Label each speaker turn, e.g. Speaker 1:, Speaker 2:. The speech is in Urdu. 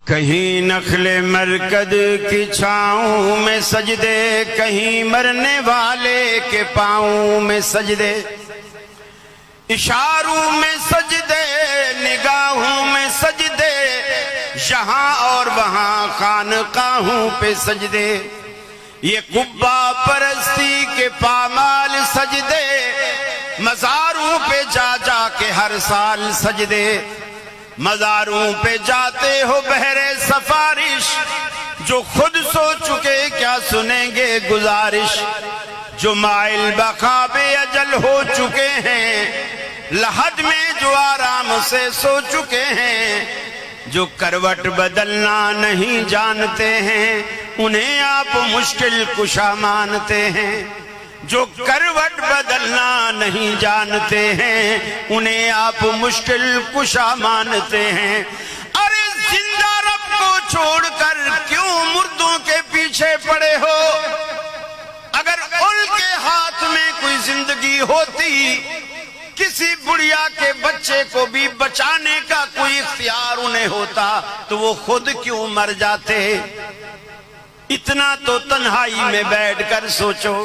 Speaker 1: کہیں نخل مرکد کی چھاؤں میں سجدے، کہیں مرنے والے کے پاؤں میں سجدے، اشاروں میں سجدے، نگاہوں میں سجدے، یہاں اور وہاں خانقاہوں پہ سجدے، یہ قبہ پرستی کے پامال سجدے، مزاروں پہ جا جا کے ہر سال سجدے، مزاروں پہ جاتے ہو بہرے سفارش، جو خود سو چکے کیا سنیں گے گزارش، جو مائل بخواب اجل ہو چکے ہیں، لحد میں جو آرام سے سو چکے ہیں، جو کروٹ بدلنا نہیں جانتے ہیں، انہیں آپ مشکل کشا مانتے ہیں، جو کروٹ بدلنا نہیں جانتے ہیں، انہیں آپ مشکل کشا مانتے ہیں۔ ارے زندہ رب کو چھوڑ کر کیوں مردوں کے پیچھے پڑے ہو؟ اگر ان کے ہاتھ میں کوئی زندگی ہوتی، کسی بڑھیا کے بچے کو بھی بچانے کا کوئی اختیار انہیں ہوتا، تو وہ خود کیوں مر جاتے؟ اتنا تو تنہائی میں بیٹھ کر سوچو۔